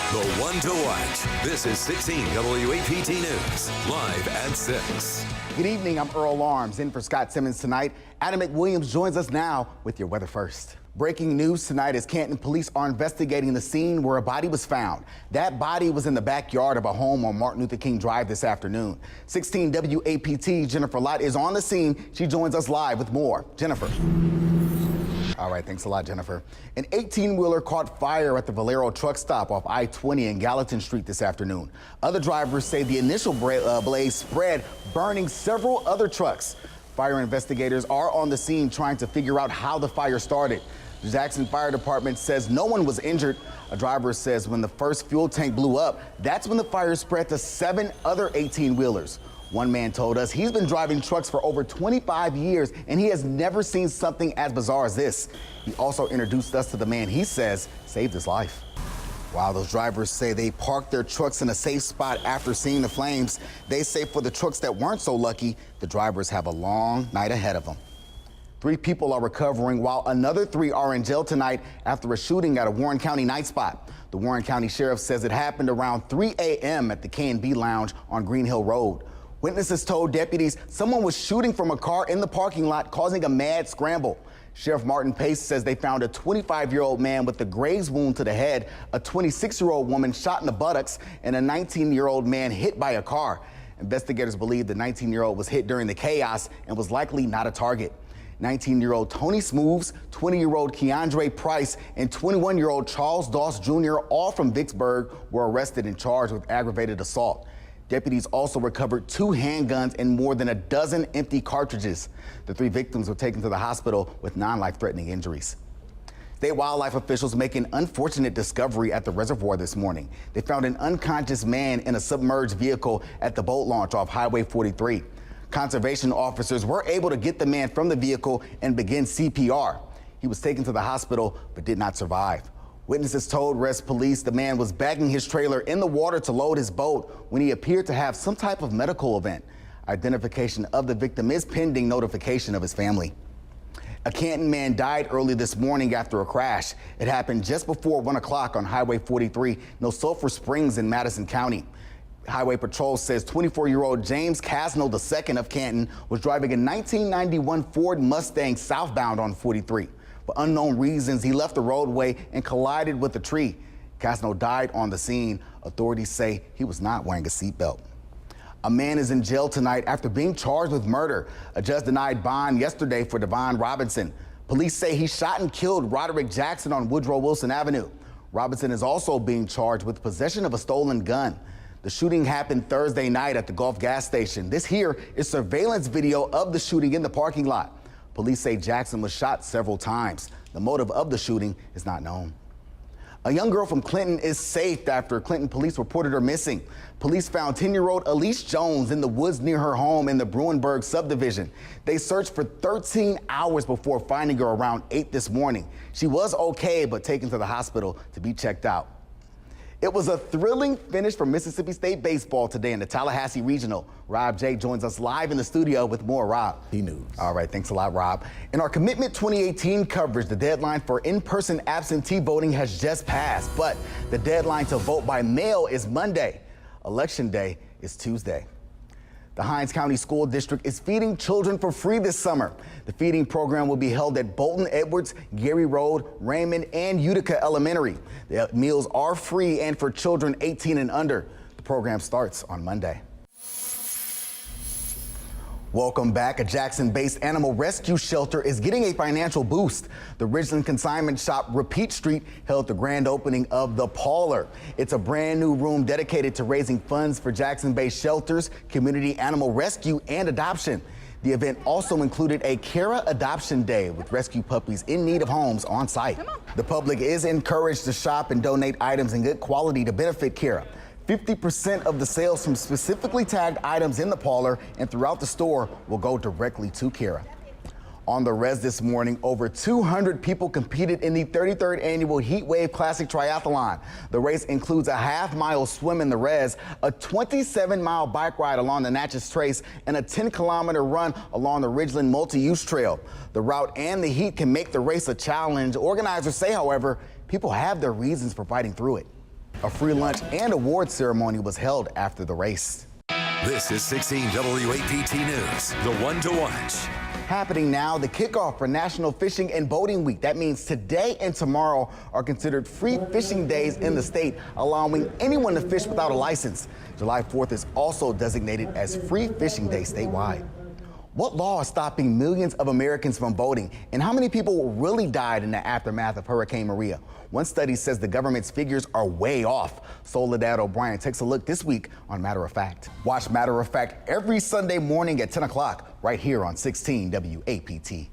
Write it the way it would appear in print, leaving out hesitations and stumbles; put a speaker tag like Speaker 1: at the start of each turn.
Speaker 1: The one to watch. This is 16 WAPT News, live at 6.
Speaker 2: Good evening, I'm Earl Arms in for Scott Simmons tonight. Adam McWilliams joins us now with your weather first. Breaking news tonight as Canton police are investigating the scene where a body was found. That body was in the backyard of a home on Martin Luther King Drive this afternoon. 16 WAPT Jennifer Lott is on the scene. She joins us live with more. Jennifer. All right, thanks a lot, Jennifer. An 18-wheeler caught fire at the Valero truck stop off I-20 and Gallatin Street this afternoon. Other drivers say the initial blaze spread, burning several other trucks. Fire investigators are on the scene trying to figure out how the fire started. The Jackson Fire Department says no one was injured. A driver says when the first fuel tank blew up, that's when the fire spread to 7 other 18-wheelers. One man told us he's been driving trucks for over 25 years and he has never seen something as bizarre as this. He also introduced us to the man he says saved his life. While those drivers say they parked their trucks in a safe spot after seeing the flames, they say for the trucks that weren't so lucky, the drivers have a long night ahead of them. 3 people are recovering while another 3 are in jail tonight after a shooting at a Warren County night spot. The Warren County Sheriff says it happened around 3 a.m. at the K&B Lounge on Green Hill Road. Witnesses told deputies someone was shooting from a car in the parking lot, causing a mad scramble. Sheriff Martin Pace says they found a 25-year-old man with a graze wound to the head, a 26-year-old woman shot in the buttocks, and a 19-year-old man hit by a car. Investigators believe the 19-year-old was hit during the chaos and was likely not a target. 19-year-old Tony Smooves, 20-year-old Keandre Price, and 21-year-old Charles Doss Jr., all from Vicksburg, were arrested and charged with aggravated assault. Deputies also recovered 2 handguns and more than a dozen empty cartridges. The 3 victims were taken to the hospital with non-life-threatening injuries. State wildlife officials make an unfortunate discovery at the reservoir this morning. They found an unconscious man in a submerged vehicle at the boat launch off Highway 43. Conservation officers were able to get the man from the vehicle and begin CPR. He was taken to the hospital but did not survive. Witnesses told Rest Police the man was bagging his trailer in the water to load his boat when he appeared to have some type of medical event. Identification of the victim is pending notification of his family. A Canton man died early this morning after a crash. It happened just before 1 o'clock on Highway 43 near Sulphur Springs in Madison County. Highway Patrol says 24-year-old James Casno II of Canton was driving a 1991 Ford Mustang southbound on 43. For unknown reasons, he left the roadway and collided with a tree. Casno died on the scene. Authorities say he was not wearing a seatbelt. A man is in jail tonight after being charged with murder. A judge denied bond yesterday for Devon Robinson. Police say he shot and killed Roderick Jackson on Woodrow Wilson Avenue. Robinson is also being charged with possession of a stolen gun. The shooting happened Thursday night at the Gulf gas station. This here is surveillance video of the shooting in the parking lot. Police say Jackson was shot several times. The motive of the shooting is not known. A young girl from Clinton is safe after Clinton police reported her missing. Police found 10-year-old Elise Jones in the woods near her home in the Bruinburg subdivision. They searched for 13 hours before finding her around 8 this morning. She was okay, but taken to the hospital to be checked out. It was a thrilling finish for Mississippi State baseball today in the Tallahassee Regional. Rob J joins us live in the studio with more. Rob.
Speaker 3: News.
Speaker 2: All right, thanks a lot, Rob. In our Commitment 2018 coverage, the deadline for in-person absentee voting has just passed, but the deadline to vote by mail is Monday. Election Day is Tuesday. The Hinds County School District is feeding children for free this summer. The feeding program will be held at Bolton Edwards, Gary Road, Raymond, and Utica Elementary. The meals are free and for children 18 and under. The program starts on Monday. Welcome back. A Jackson-based animal rescue shelter is getting a financial boost. The Ridgeland consignment shop Repeat Street held the grand opening of The Parlor. It's a brand new room dedicated to raising funds for Jackson-based shelters, community animal rescue, and adoption. The event also included a Kara Adoption Day with rescue puppies in need of homes on site. The public is encouraged to shop and donate items in good quality to benefit Kara. 50% of the sales from specifically tagged items in the parlor and throughout the store will go directly to Kara. On the res this morning, over 200 people competed in the 33rd annual Heat Wave Classic Triathlon. The race includes a half-mile swim in the res, a 27-mile bike ride along the Natchez Trace, and a 10-kilometer run along the Ridgeland Multi-Use Trail. The route and the heat can make the race a challenge. Organizers say, however, people have their reasons for fighting through it. A free lunch and award ceremony was held after the race.
Speaker 1: This is 16 WAPT News, the one to watch.
Speaker 2: Happening now, the kickoff for National Fishing and Boating Week. That means today and tomorrow are considered free fishing days in the state, allowing anyone to fish without a license. July 4th is also designated as Free Fishing Day statewide. What law is stopping millions of Americans from voting, and how many people really died in the aftermath of Hurricane Maria? One study says the government's figures are way off. Soledad O'Brien takes a look this week on Matter of Fact. Watch Matter of Fact every Sunday morning at 10 o'clock right here on 16 WAPT.